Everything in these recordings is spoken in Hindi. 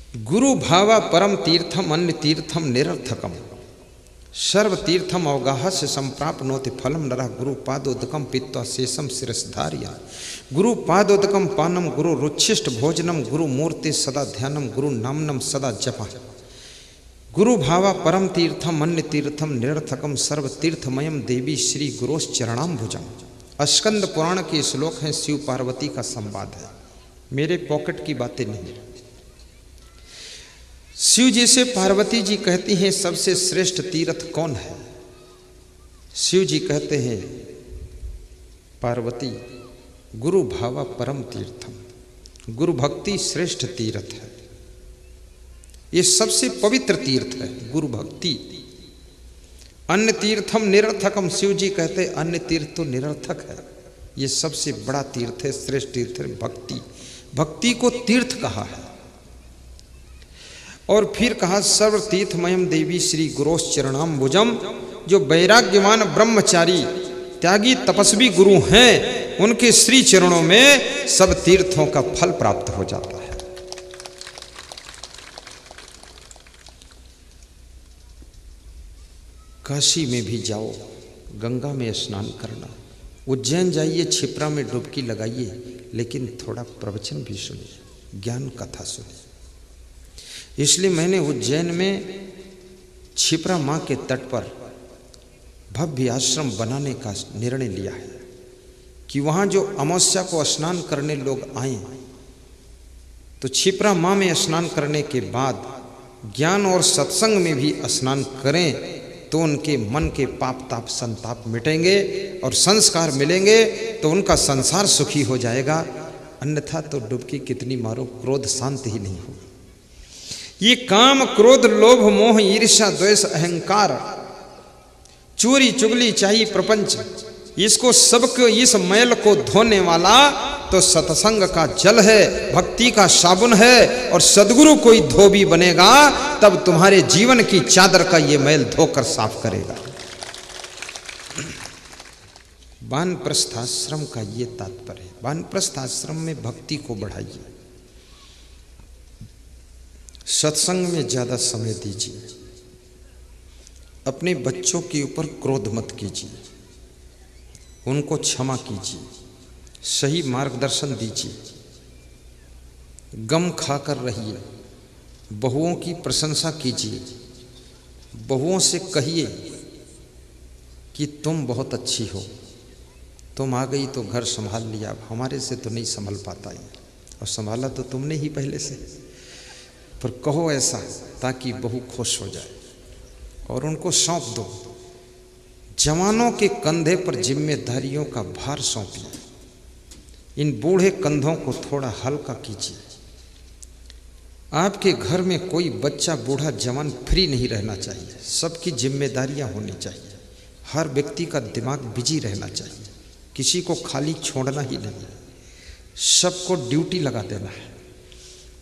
गुरु भावा परम तीर्थम अन्य तीर्थम निरर्थकम सर्व तीर्थम अवगाहस्य संप्राप्नोति फलम नरः गुरु पादोदकम पीत्वा शेषम शिरस्धार्य गुरु पादोदकम पानम गुरु रुच्छिष्ट भोजनम गुरु मूर्ति सदा ध्यानम गुरु नामनम सदा जपः गुरु भावा परम तीर्थम अन्य तीर्थम निरर्थकम सर्व तीर्थमयम देवी श्री गुरोश्चरणाम्बुजम। स्कंद पुराण के श्लोक हैं, शिव पार्वती का संवाद है, मेरे पॉकेट की बातें नहीं। शिव जी से पार्वती जी कहती हैं सबसे श्रेष्ठ तीर्थ कौन है। शिव जी कहते हैं पार्वती गुरु भावा परम तीर्थम, गुरु भक्ति श्रेष्ठ तीर्थ है, ये सबसे पवित्र तीर्थ है गुरु भक्ति। अन्य तीर्थम निरर्थकम, शिव जी कहते अन्य तीर्थ तो निरर्थक है, ये सबसे बड़ा तीर्थ है, श्रेष्ठ तीर्थ है भक्ति। भक्ति को तीर्थ कहा है। और फिर कहा सर्व तीर्थमयम देवी श्री गुरोश्चरणाम्बुजम, जो वैराग्यवान ब्रह्मचारी त्यागी तपस्वी गुरु हैं उनके श्री चरणों में सब तीर्थों का फल प्राप्त हो जाता है। काशी में भी जाओ, गंगा में स्नान करना, उज्जैन जाइए, क्षिप्रा में डुबकी लगाइए, लेकिन थोड़ा प्रवचन भी सुनिए, ज्ञान कथा सुनिए। इसलिए मैंने उज्जैन में क्षिप्रा माँ के तट पर भव्य आश्रम बनाने का निर्णय लिया है कि वहाँ जो अमावस्या को स्नान करने लोग आए तो क्षिप्रा माँ में स्नान करने के बाद ज्ञान और सत्संग में भी स्नान करें तो उनके मन के पाप ताप संताप मिटेंगे और संस्कार मिलेंगे तो उनका संसार सुखी हो जाएगा। अन्यथा तो डुबकी कितनी मारो, क्रोध शांत ही नहीं होगा। ये काम क्रोध लोभ मोह ईर्ष्या द्वेष अहंकार चोरी चुगली चाहिए प्रपंच, इसको सबको इस मैल को धोने वाला तो सत्संग का जल है, भक्ति का साबुन है। और सदगुरु कोई धोबी बनेगा तब तुम्हारे जीवन की चादर का ये मैल धोकर साफ करेगा। वानप्रस्थाश्रम का ये तात्पर्य है। वानप्रस्थाश्रम में भक्ति को बढ़ाइए, सत्संग में ज्यादा समय दीजिए, अपने बच्चों के ऊपर क्रोध मत कीजिए, उनको क्षमा कीजिए, सही मार्गदर्शन दीजिए, गम खाकर रहिए, बहुओं की प्रशंसा कीजिए, बहुओं से कहिए कि तुम बहुत अच्छी हो, तुम आ गई तो घर संभाल लिया, हमारे से तो नहीं संभल पाता है, और संभाला तो तुमने ही पहले से। पर कहो ऐसा ताकि बहू खुश हो जाए और उनको सौंप दो। जवानों के कंधे पर जिम्मेदारियों का भार सौंपिए, इन बूढ़े कंधों को थोड़ा हल्का कीजिए। आपके घर में कोई बच्चा बूढ़ा जवान फ्री नहीं रहना चाहिए, सबकी जिम्मेदारियां होनी चाहिए, हर व्यक्ति का दिमाग बिजी रहना चाहिए, किसी को खाली छोड़ना ही नहीं, सबको ड्यूटी लगा देना है।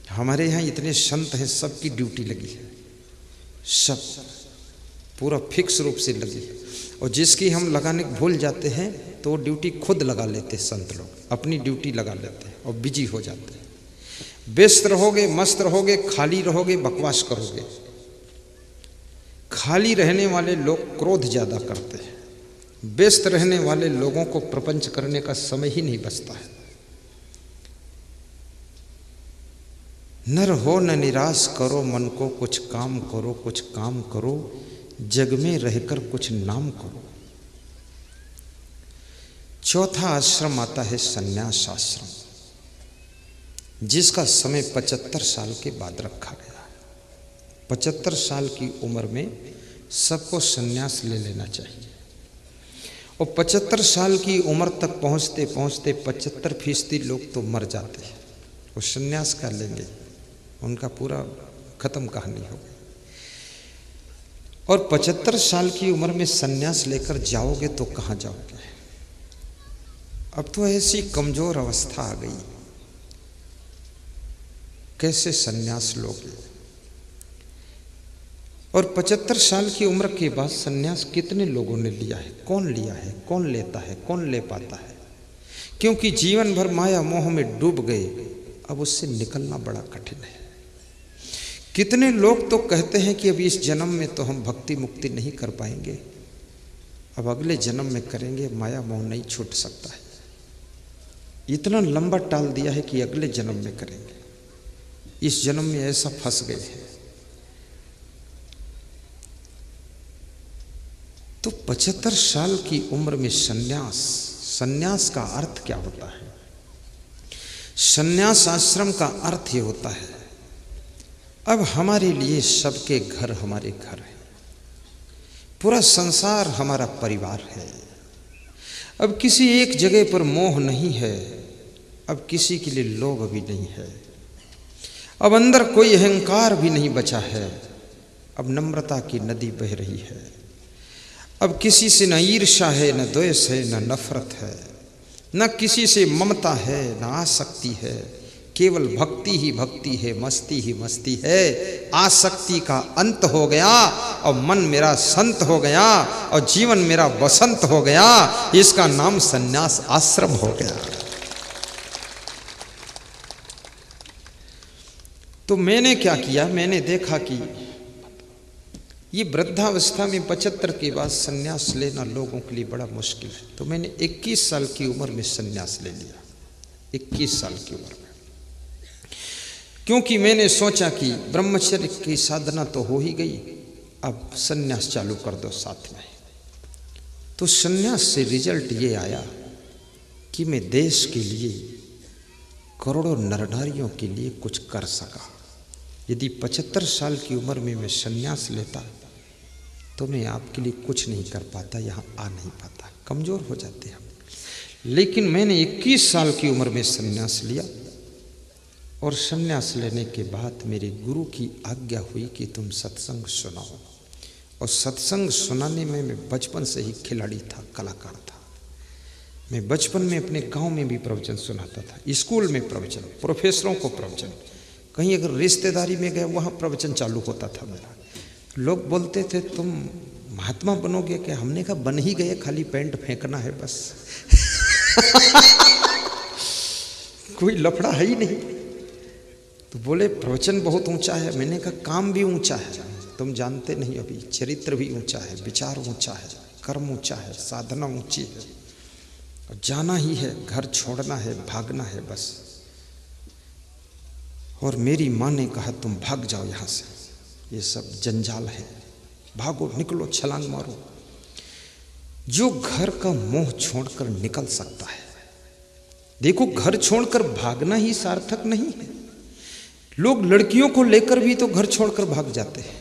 हमारे यहाँ इतने संत हैं, सबकी ड्यूटी लगी है, सब पूरा फिक्स रूप से लगी है। और जिसकी हम लगाने भूल जाते हैं तो वो ड्यूटी खुद लगा लेते, संत लोग अपनी ड्यूटी लगा लेते हैं और बिजी हो जाते हैं। व्यस्त रहोगे, मस्त रहोगे, खाली रहोगे, बकवास करोगे। खाली रहने वाले लोग क्रोध ज़्यादा करते हैं, व्यस्त रहने वाले लोगों को प्रपंच करने का समय ही नहीं बचता है। नर हो न निराश करो मन को, कुछ काम करो, कुछ काम करो, जग में रहकर कुछ नाम करो। चौथा आश्रम आता है संन्यास आश्रम, जिसका समय 75 साल के बाद रखा गया है। 75 साल की उम्र में सबको संन्यास ले लेना चाहिए। और 75 साल की उम्र तक पहुंचते पहुंचते 75% लोग तो मर जाते हैं, वो संन्यास कर लेंगे, उनका पूरा खत्म कहानी हो गई। और 75 साल की उम्र में संन्यास लेकर जाओगे तो कहाँ जाओगे? अब तो ऐसी कमजोर अवस्था आ गई, कैसे संन्यास लोगे? और 75 साल की उम्र के बाद संन्यास कितने लोगों ने लिया है? कौन लिया है, कौन लेता है, कौन ले पाता है? क्योंकि जीवन भर माया मोह में डूब गए, अब उससे निकलना बड़ा कठिन है। कितने लोग तो कहते हैं कि अभी इस जन्म में तो हम भक्ति मुक्ति नहीं कर पाएंगे, अब अगले जन्म में करेंगे, माया मोह नहीं छूट सकता है। इतना लंबा टाल दिया है कि अगले जन्म में करेंगे, इस जन्म में ऐसा फंस गए हैं। तो 75 साल की उम्र में सन्यास, सन्यास का अर्थ क्या होता है? सन्यास आश्रम का अर्थ ये होता है, अब हमारे लिए सबके घर हमारे घर है, पूरा संसार हमारा परिवार है। अब किसी एक जगह पर मोह नहीं है, अब किसी के लिए लोभ भी नहीं है, अब अंदर कोई अहंकार भी नहीं बचा है, अब नम्रता की नदी बह रही है। अब किसी से न ईर्ष्या है, न द्वेष है, न नफरत है, न किसी से ममता है, न आसक्ति है, केवल भक्ति ही भक्ति है, मस्ती ही मस्ती है। आसक्ति का अंत हो गया और मन मेरा संत हो गया और जीवन मेरा बसंत हो गया। इसका नाम सन्यास आश्रम हो गया। तो मैंने क्या किया, मैंने देखा कि ये वृद्धावस्था में 75 के बाद सन्यास लेना लोगों के लिए बड़ा मुश्किल है। तो मैंने 21 साल की उम्र में सन्यास ले लिया, 21 साल की उम्र में, क्योंकि मैंने सोचा कि ब्रह्मचर्य की साधना तो हो ही गई, अब सन्यास चालू कर दो साथ में। तो सन्यास से रिजल्ट ये आया कि मैं देश के लिए, करोड़ों नर नारियों के लिए कुछ कर सका। यदि 75 साल की उम्र में मैं सन्यास लेता तो मैं आपके लिए कुछ नहीं कर पाता, यहाँ आ नहीं पाता, कमज़ोर हो जाते हम। लेकिन मैंने 21 साल की उम्र में सन्यास लिया और सन्यास लेने के बाद मेरे गुरु की आज्ञा हुई कि तुम सत्संग सुनाओ। और सत्संग सुनाने में मैं बचपन से ही खिलाड़ी था, कलाकार था। मैं बचपन में अपने गांव में भी प्रवचन सुनाता था, स्कूल में प्रवचन, प्रोफेसरों को प्रवचन, कहीं अगर रिश्तेदारी में गए वहाँ प्रवचन चालू होता था मेरा। लोग बोलते थे तुम महात्मा बनोगे क्या? हमने कहा बन ही गए, खाली पेंट फेंकना है बस। कोई लफड़ा है ही नहीं। तो बोले प्रवचन बहुत ऊंचा है। मैंने कहा काम भी ऊंचा है, तुम जानते नहीं अभी। चरित्र भी ऊंचा है, विचार ऊंचा है, कर्म ऊंचा है, साधना ऊंची है, और जाना ही है, घर छोड़ना है, भागना है बस। और मेरी माँ ने कहा तुम भाग जाओ यहाँ से, ये सब जंजाल है, भागो, निकलो, छलांग मारो। जो घर का मोह छोड़कर निकल सकता है, देखो घर छोड़कर भागना ही सार्थक नहीं है। लोग लड़कियों को लेकर भी तो घर छोड़कर भाग जाते हैं,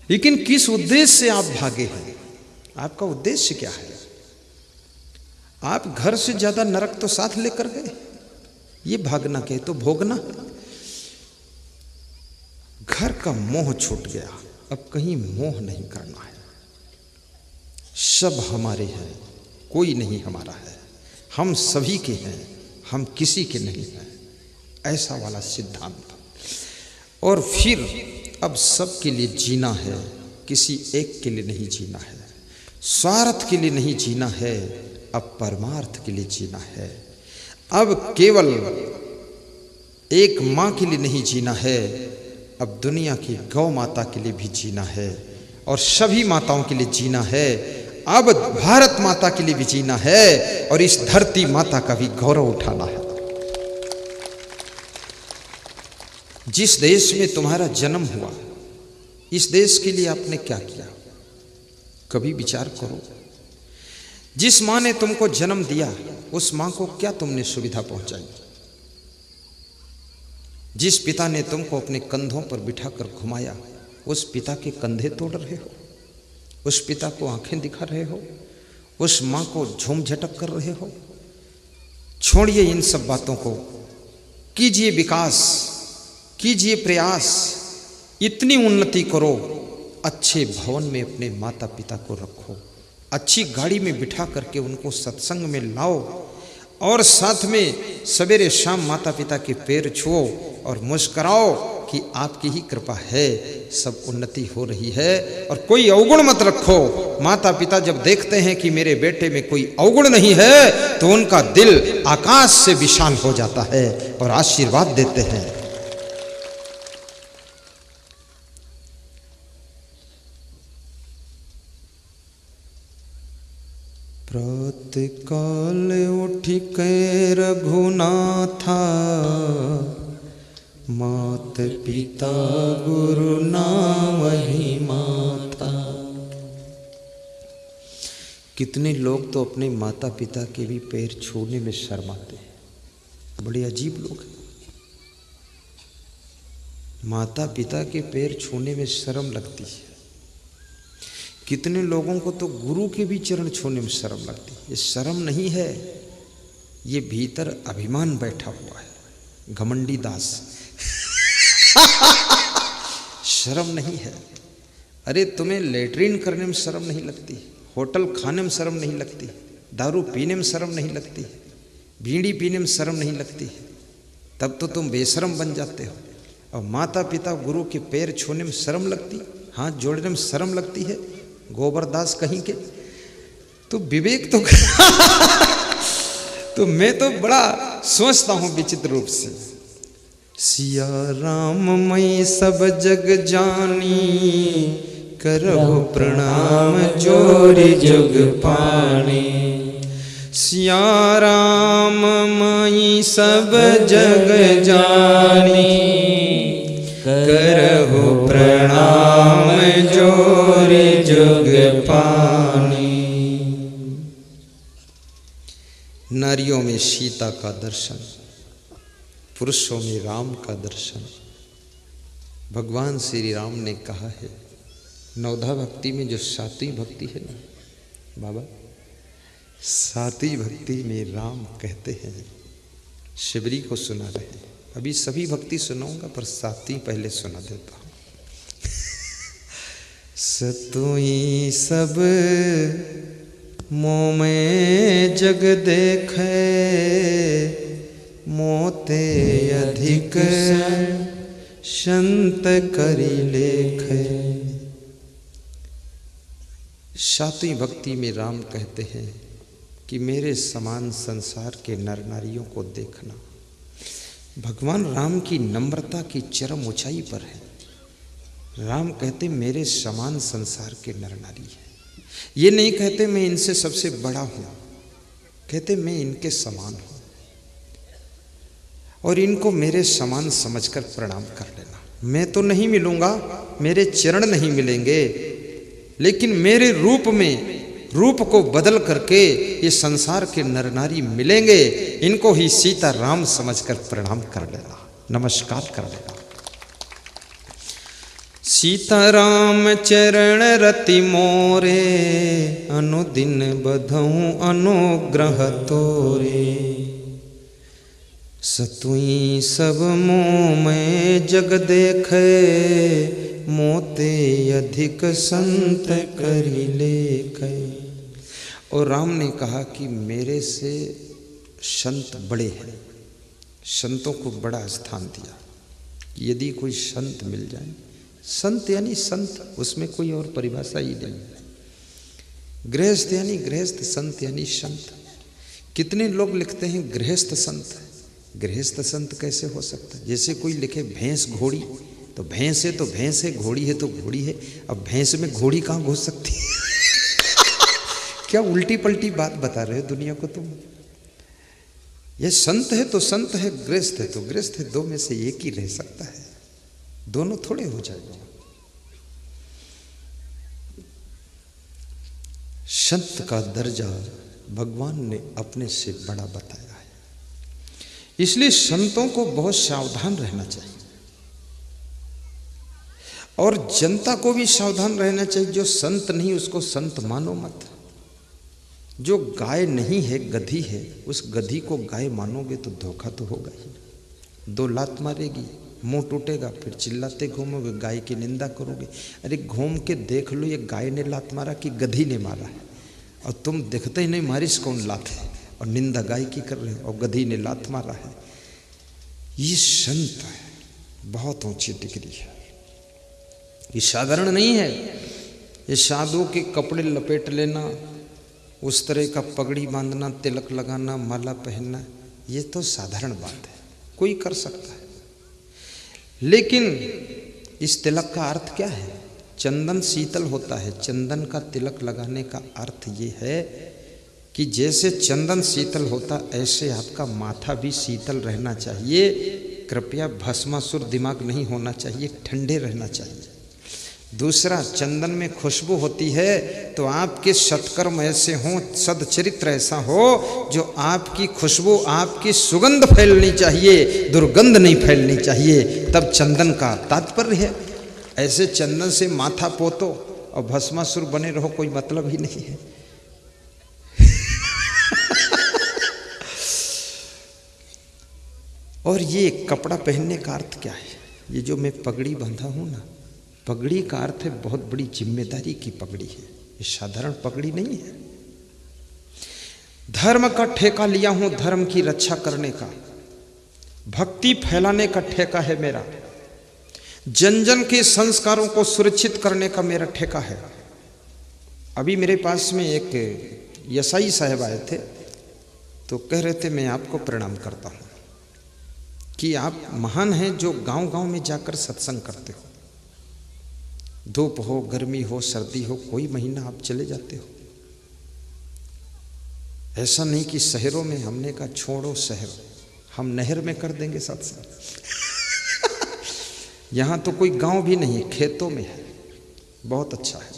लेकिन किस उद्देश्य से आप भागे हैं? आपका उद्देश्य क्या है? आप घर से ज्यादा नरक तो साथ लेकर गए। ये भागना के तो भोगना। घर का मोह छूट गया, अब कहीं मोह नहीं करना है। सब हमारे हैं, कोई नहीं हमारा है, हम सभी के हैं, हम किसी के नहीं हैं, ऐसा वाला सिद्धांत। और फिर अब सबके लिए जीना है, किसी एक के लिए नहीं जीना है, स्वार्थ के लिए नहीं जीना है, अब परमार्थ के लिए जीना है। अब केवल एक माँ के लिए नहीं जीना है, अब दुनिया की गौ माता के लिए भी जीना है, और सभी माताओं के लिए जीना है। अब भारत माता के लिए भी जीना है, और इस धरती माता का भी गौरव उठाना है। जिस देश में तुम्हारा जन्म हुआ, इस देश के लिए आपने क्या किया? कभी विचार करो। जिस माँ ने तुमको जन्म दिया, उस माँ को क्या तुमने सुविधा पहुंचाई? जिस पिता ने तुमको अपने कंधों पर बिठाकर घुमाया, उस पिता के कंधे तोड़ रहे हो? उस पिता को आंखें दिखा रहे हो? उस माँ को झूम झटक कर रहे हो? छोड़िए इन सब बातों को, कीजिए विकास, कीजिए प्रयास, इतनी उन्नति करो, अच्छे भवन में अपने माता पिता को रखो, अच्छी गाड़ी में बिठा करके उनको सत्संग में लाओ, और साथ में सवेरे शाम माता पिता के पैर छुओ और मुस्कुराओ कि आपकी ही कृपा है, सब उन्नति हो रही है। और कोई अवगुण मत रखो। माता पिता जब देखते हैं कि मेरे बेटे में कोई अवगुण नहीं है, तो उनका दिल आकाश से विशाल हो जाता है और आशीर्वाद देते हैं। प्रातःकाल उठि कै रघुनाथा, मात पिता गुरु नामहि माता। कितने लोग तो अपने माता पिता के भी पैर छूने में शर्माते हैं। बड़े अजीब लोग हैं। माता पिता के पैर छूने में शर्म लगती है। कितने लोगों को तो गुरु के भी चरण छूने में शर्म लगती है। ये शर्म नहीं है, ये भीतर अभिमान बैठा हुआ है, घमंडी दास। शर्म नहीं है। अरे तुम्हें लेटरिन करने में शर्म नहीं लगती, होटल खाने में शर्म नहीं लगती, दारू पीने में शर्म नहीं लगती, बीड़ी पीने में शर्म नहीं लगती, तब तो तुम बेशर्म बन जाते हो। और माता पिता गुरु के पैर छूने में शर्म लगती, हाथ जोड़ने में शर्म लगती है, गोबरदास कहीं के। तो विवेक तो तो मैं तो बड़ा सोचता हूं विचित्र रूप से। सिया राम मई सब जग जानी, करहु प्रणाम जोरि जुग पानी। सिया राम मई सब जग जानी, करहु प्रणाम जोरि जुग पानी। नारियों में सीता का दर्शन, पुरुषों में राम का दर्शन। भगवान श्री राम ने कहा है, नवधा भक्ति में जो सातवीं भक्ति है ना बाबा, सातवीं भक्ति में राम कहते हैं। शिवरी को सुना रहे हैं। अभी सभी भक्ति सुनाऊंगा, पर सातवीं पहले सुना देता हूं। सतुई सब मोह में जग देखे, मोते अधिक संत करी लेखे। सातवीं भक्ति में राम कहते हैं कि मेरे समान संसार के नर नारियों को देखना। भगवान राम की नम्रता की चरम ऊंचाई पर है। राम कहते मेरे समान संसार के नर नारी हैं। ये नहीं कहते मैं इनसे सबसे बड़ा हूं, कहते मैं इनके समान हूं और इनको मेरे समान समझकर प्रणाम कर लेना। मैं तो नहीं मिलूंगा, मेरे चरण नहीं मिलेंगे, लेकिन मेरे रूप में, रूप को बदल करके ये संसार के नर नारी मिलेंगे। इनको ही सीता राम समझकर प्रणाम कर लेना, नमस्कार कर लेना। सीता राम चरण रति मोरे, अनुदिन बधऊं अनुग्रह तोरे। सतुई सब मोह में जग देखे, मोते अधिक संत करी लेखे। और राम ने कहा कि मेरे से संत बड़े हैं, संतों को बड़ा स्थान दिया। यदि कोई संत मिल जाए, संत यानी संत, उसमें कोई और परिभाषा ही नहीं है। गृहस्थ यानी गृहस्थ, संत यानी संत। कितने लोग लिखते हैं गृहस्थ संत। गृहस्थ संत कैसे हो सकता है? जैसे कोई लिखे भैंस घोड़ी, तो भैंस है तो भैंस है, घोड़ी है तो घोड़ी है। अब भैंस में घोड़ी कहाँ घुस सकती है? क्या उल्टी पलटी बात बता रहे हो दुनिया को तुम। ये संत है तो संत है, गृहस्थ है तो गृहस्थ है, दो में से एक ही रह सकता है, दोनों थोड़े हो जाएगा। संत का दर्जा भगवान ने अपने से बड़ा बताया है। इसलिए संतों को बहुत सावधान रहना चाहिए और जनता को भी सावधान रहना चाहिए। जो संत नहीं उसको संत मानो मत। जो गाय नहीं है, गधी है, उस गधी को गाय मानोगे तो धोखा तो होगा ही। दो लात मारेगी, मुंह टूटेगा, फिर चिल्लाते घूमोगे, गाय की निंदा करोगे। अरे घूम के देख लो, ये गाय ने लात मारा कि गधी ने मारा है, और तुम देखते ही नहीं मारिस कौन लात है, और निंदा गाय की कर रहे हो और गधी ने लात मारा है। ये संत है, बहुत ऊंची डिग्री है, ये साधारण नहीं है। ये साधु के कपड़े लपेट लेना, उस तरह का पगड़ी बांधना, तिलक लगाना, माला पहनना, ये तो साधारण बात है, कोई कर सकता है। लेकिन इस तिलक का अर्थ क्या है? चंदन शीतल होता है। चंदन का तिलक लगाने का अर्थ ये है कि जैसे चंदन शीतल होता ऐसे आपका माथा भी शीतल रहना चाहिए। कृपया भस्मासुर दिमाग नहीं होना चाहिए, ठंडे रहना चाहिए। दूसरा, चंदन में खुशबू होती है तो आपके सत्कर्म ऐसे हों, सदचरित्र ऐसा हो जो आपकी खुशबू, आपकी सुगंध फैलनी चाहिए, दुर्गंध नहीं फैलनी चाहिए, तब चंदन का तात्पर्य है। ऐसे चंदन से माथा पोतो और भस्मासुर बने रहो, कोई मतलब ही नहीं है। और ये कपड़ा पहनने का अर्थ क्या है? ये जो मैं पगड़ी बांधा हूं ना, पगड़ी का अर्थ है बहुत बड़ी जिम्मेदारी की पगड़ी है, ये साधारण पगड़ी नहीं है। धर्म का ठेका लिया हूं, धर्म की रक्षा करने का, भक्ति फैलाने का ठेका है मेरा, जन जन के संस्कारों को सुरक्षित करने का मेरा ठेका है। अभी मेरे पास में एक यसाई साहब आए थे, तो कह रहे थे मैं आपको प्रणाम करता हूं कि आप महान हैं जो गांव-गांव में जाकर सत्संग करते हो। धूप हो, गर्मी हो, सर्दी हो, कोई महीना आप चले जाते हो। ऐसा नहीं कि शहरों में, हमने कहा छोड़ो शहर, हम नहर में कर देंगे सत्संग। यहाँ तो कोई गांव भी नहीं, खेतों में है, बहुत अच्छा है।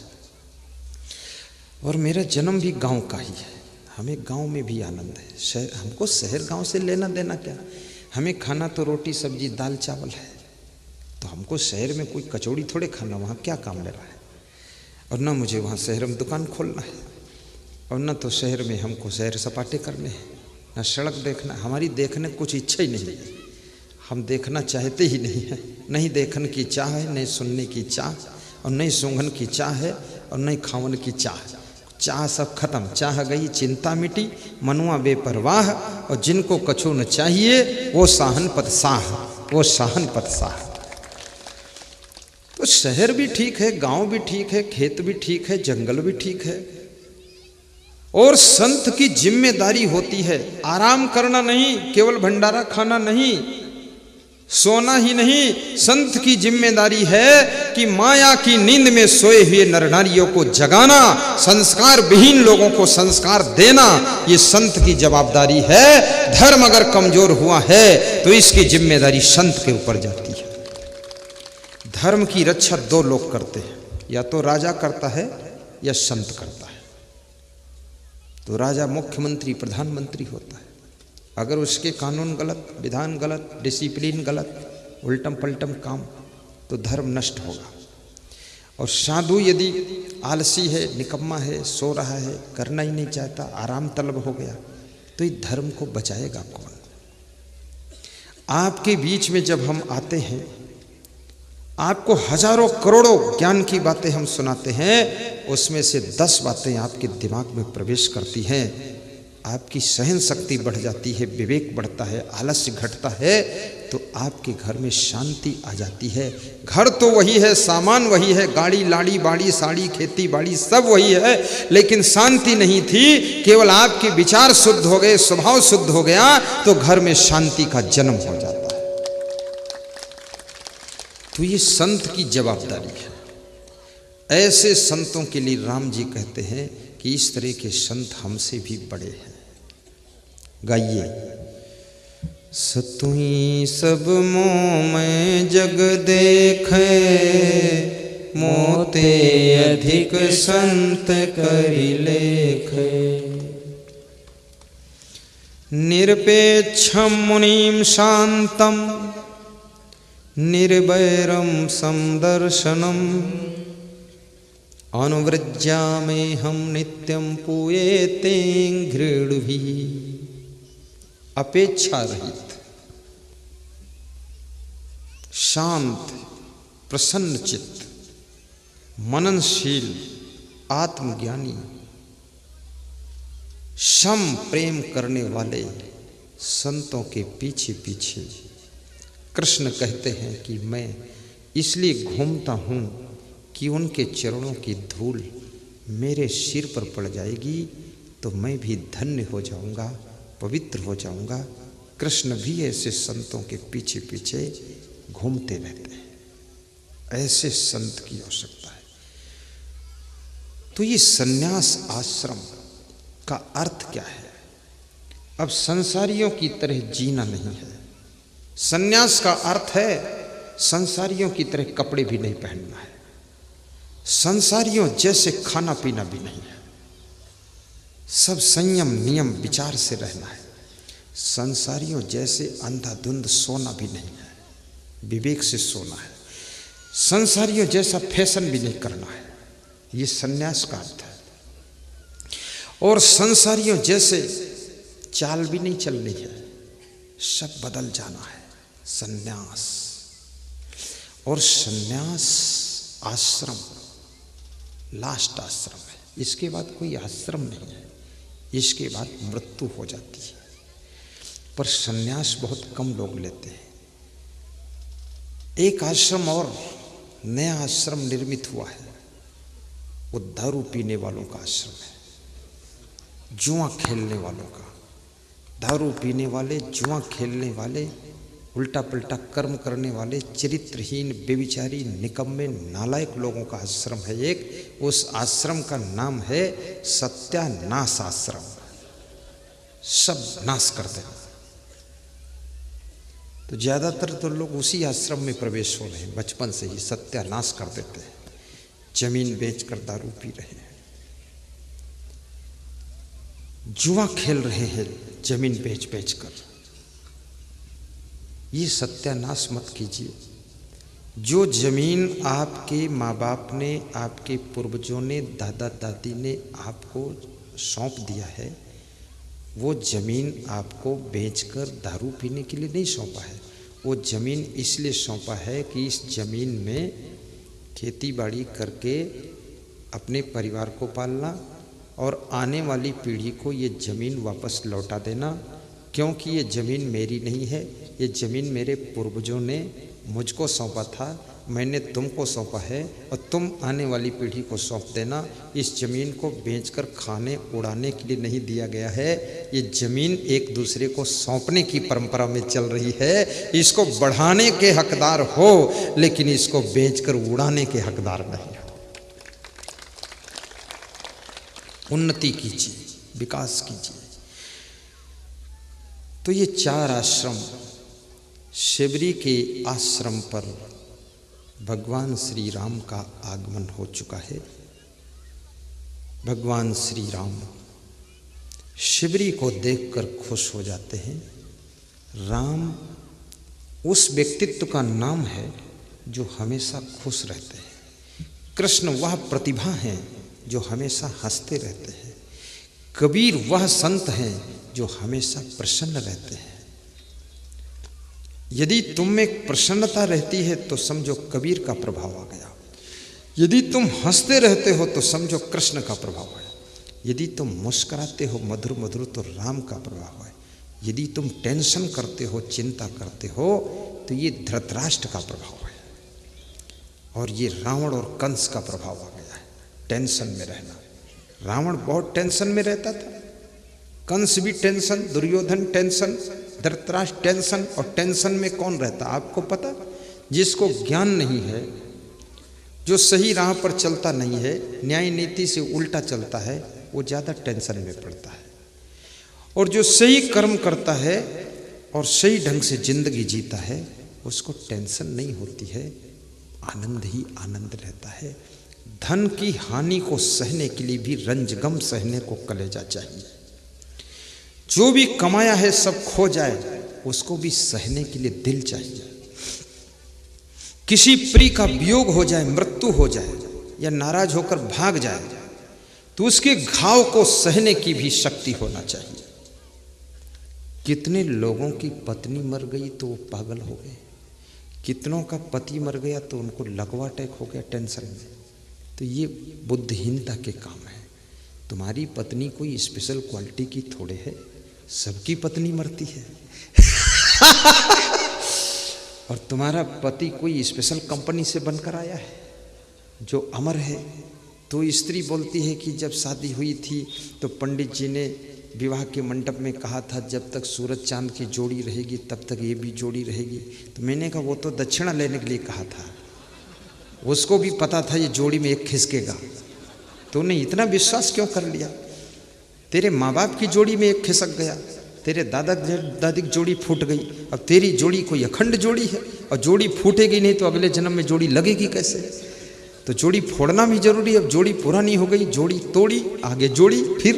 और मेरा जन्म भी गांव का ही है, हमें गांव में भी आनंद है। शहर, हमको शहर गांव से लेना देना क्या? हमें खाना तो रोटी सब्जी दाल चावल है, तो हमको शहर में कोई कचौड़ी थोड़े खाना, वहाँ क्या काम ले रहा है? और ना मुझे वहाँ शहर में दुकान खोलना है, और ना तो शहर में हमको सैर सपाटे करने हैं, ना सड़क देखना। हमारी देखने कुछ इच्छा ही नहीं है, हम देखना चाहते ही नहीं है। नहीं देखने की चाह है, नहीं सुनने की चाह, और नहीं सूंघन की चाह है, और नहीं खावन की चाह। चाह सब खत्म, चाह गई चिंता मिटी, मनुआ बेपरवाह, और जिनको कछु न चाहिए वो साहन पद साह, वो साहन पद साह। तो शहर भी ठीक है, गांव भी ठीक है, खेत भी ठीक है, जंगल भी ठीक है। और संत की जिम्मेदारी होती है आराम करना नहीं, केवल भंडारा खाना नहीं, सोना ही नहीं। संत की जिम्मेदारी है कि माया की नींद में सोए हुए नर नारियों को जगाना, संस्कार विहीन लोगों को संस्कार देना, ये संत की जवाबदारी है। धर्म अगर कमजोर हुआ है तो इसकी जिम्मेदारी संत के ऊपर जाती है। धर्म की रक्षा दो लोग करते हैं, या तो राजा करता है या संत करता है। तो राजा मुख्यमंत्री प्रधानमंत्री होता है, अगर उसके कानून गलत, विधान गलत, डिसिप्लिन गलत, उल्टम पलटम काम, तो धर्म नष्ट होगा। और साधु यदि आलसी है, निकम्मा है, सो रहा है, करना ही नहीं चाहता, आराम तलब हो गया, तो ये धर्म को बचाएगा कौन? आपके बीच में जब हम आते हैं, आपको हजारों करोड़ों ज्ञान की बातें हम सुनाते हैं, उसमें से 10 बातें आपके दिमाग में प्रवेश करती हैं, आपकी सहन शक्ति बढ़ जाती है, विवेक बढ़ता है, आलस्य घटता है, तो आपके घर में शांति आ जाती है। घर तो वही है, सामान वही है, गाड़ी लाड़ी बाड़ी साड़ी खेती बाड़ी सब वही है, लेकिन शांति नहीं थी। केवल आपके विचार शुद्ध हो गए, स्वभाव शुद्ध हो गया, तो घर में शांति का जन्म हो जाता है। तो ये संत की जवाबदारी है। ऐसे संतों के लिए राम जी कहते हैं कि इस तरह के संत हमसे भी बड़े हैं। गाइए। सतुई सब मोह में जग देखे, मोते अधिक संत करि लेखे। निरपेक्षम मुनिम शांतम, निर्वैरम समदर्शनम, अनुव्रज्यामि हम नित्यम पूयेते घृणुभिः। अपेक्षा रहित, शांत, प्रसन्न चित्त, मननशील, आत्मज्ञानी, सम प्रेम करने वाले संतों के पीछे पीछे कृष्ण कहते हैं कि मैं इसलिए घूमता हूँ कि उनके चरणों की धूल मेरे सिर पर पड़ जाएगी तो मैं भी धन्य हो जाऊँगा, पवित्र हो जाऊँगा। कृष्ण भी ऐसे संतों के पीछे पीछे घूमते रहते हैं। ऐसे संत की आवश्यकता है। तो ये सन्यास आश्रम का अर्थ क्या है? अब संसारियों की तरह जीना नहीं है। संन्यास का अर्थ है संसारियों की तरह कपड़े भी नहीं पहनना है, संसारियों जैसे खाना पीना भी नहीं है, सब संयम नियम विचार से रहना है। संसारियों जैसे अंधाधुंध सोना भी नहीं है, विवेक से सोना है। संसारियों जैसा फैशन भी नहीं करना है, ये संन्यास का अर्थ है। और संसारियों जैसे चाल भी नहीं चलनी है, सब बदल जाना है, संन्यास। और संन्यास आश्रम लास्ट आश्रम है, इसके बाद कोई आश्रम नहीं है, इसके बाद मृत्यु हो जाती है। पर संन्यास बहुत कम लोग लेते हैं। एक आश्रम और नया आश्रम निर्मित हुआ है, वो दारू पीने वालों का आश्रम है, जुआ खेलने वालों का। दारू पीने वाले, जुआ खेलने वाले, उल्टा पलटा कर्म करने वाले, चरित्रहीन, बेविचारी, निकम्मे, नालायक लोगों का आश्रम है एक। उस आश्रम का नाम है सत्यानाश आश्रम। सब नाश कर देना। तो ज़्यादातर तो लोग उसी आश्रम में प्रवेश हो रहे हैं, बचपन से ही सत्यानाश कर देते हैं। जमीन बेचकर दारू पी रहे हैं, जुआ खेल रहे हैं जमीन बेच बेच कर। ये सत्यानाश मत कीजिए। जो जमीन आपके माँ बाप ने, आपके पूर्वजों ने, दादा दादी ने आपको सौंप दिया है, वो ज़मीन आपको बेचकर दारू पीने के लिए नहीं सौंपा है। वो ज़मीन इसलिए सौंपा है कि इस ज़मीन में खेती बाड़ी करके अपने परिवार को पालना और आने वाली पीढ़ी को ये ज़मीन वापस लौटा देना। क्योंकि ये ज़मीन मेरी नहीं है, ये ज़मीन मेरे पूर्वजों ने मुझको सौंपा था, मैंने तुमको सौंपा है और तुम आने वाली पीढ़ी को सौंप देना। इस ज़मीन को बेचकर खाने उड़ाने के लिए नहीं दिया गया है। ये ज़मीन एक दूसरे को सौंपने की परंपरा में चल रही है। इसको बढ़ाने के हकदार हो, लेकिन इसको बेचकर उड़ाने के हकदार नहीं हो। उन्नति कीजिए, विकास कीजिए। तो ये 4 आश्रम, शिवरी के आश्रम पर भगवान श्री राम का आगमन हो चुका है। भगवान श्री राम शिवरी को देखकर खुश हो जाते हैं। राम उस व्यक्तित्व का नाम है जो हमेशा खुश रहते हैं। कृष्ण वह प्रतिभा हैं जो हमेशा हंसते रहते हैं। कबीर वह संत हैं जो हमेशा प्रसन्न रहते हैं। यदि तुम में प्रसन्नता रहती है तो समझो कबीर का प्रभाव आ गया। यदि तुम हंसते रहते हो तो समझो कृष्ण का प्रभाव है। यदि तुम मुस्कुराते हो मधुर मधुर तो राम का प्रभाव है। यदि तुम टेंशन करते हो, चिंता करते हो तो ये धृतराष्ट्र का प्रभाव है। और ये रावण और कंस का प्रभाव आ गया है, टेंशन में रहना। रावण बहुत टेंशन में रहता था, कंस भी tension, Duryodhan tension, Dhritarashtra tension. और टेंशन में कौन रहता आपको पता? जिसको ज्ञान नहीं है, जो सही राह पर चलता नहीं है, न्याय नीति से उल्टा चलता है, वो ज़्यादा टेंशन में पड़ता है। और जो सही कर्म करता है और सही ढंग से जिंदगी जीता है, उसको टेंशन नहीं होती है, आनंद ही आनंद रहता है। धन की हानि को सहने के लिए भी रंजगम सहने को कलेजा चाहिए। जो भी कमाया है सब खो जाए, उसको भी सहने के लिए दिल चाहिए। किसी प्रिय का वियोग हो जाए, मृत्यु हो जाए या नाराज होकर भाग जाए, तो उसके घाव को सहने की भी शक्ति होना चाहिए। कितने लोगों की पत्नी मर गई तो वो पागल हो गए, कितनों का पति मर गया तो उनको लकवा अटैक हो गया टेंशन में। तो ये बुद्धिहीनता के काम है। तुम्हारी पत्नी कोई स्पेशल क्वालिटी की थोड़े है, सबकी पत्नी मरती है। और तुम्हारा पति कोई स्पेशल कंपनी से बनकर आया है जो अमर है। तो स्त्री बोलती है कि जब शादी हुई थी तो पंडित जी ने विवाह के मंडप में कहा था जब तक सूरज चांद की जोड़ी रहेगी तब तक ये भी जोड़ी रहेगी। तो मैंने कहा वो तो दक्षिणा लेने के लिए कहा था, उसको भी पता था ये जोड़ी में एक खिसकेगा, तो उन्हें इतना विश्वास क्यों कर लिया? तेरे माँ बाप की जोड़ी में एक खिसक गया, तेरे दादा दादी की जोड़ी फूट गई, अब तेरी जोड़ी कोई अखंड जोड़ी है, और जोड़ी फूटेगी नहीं तो अगले जन्म में जोड़ी लगेगी कैसे? तो जोड़ी फोड़ना भी जरूरी है। अब जोड़ी पुरानी हो गई, जोड़ी तोड़ी, आगे जोड़ी, फिर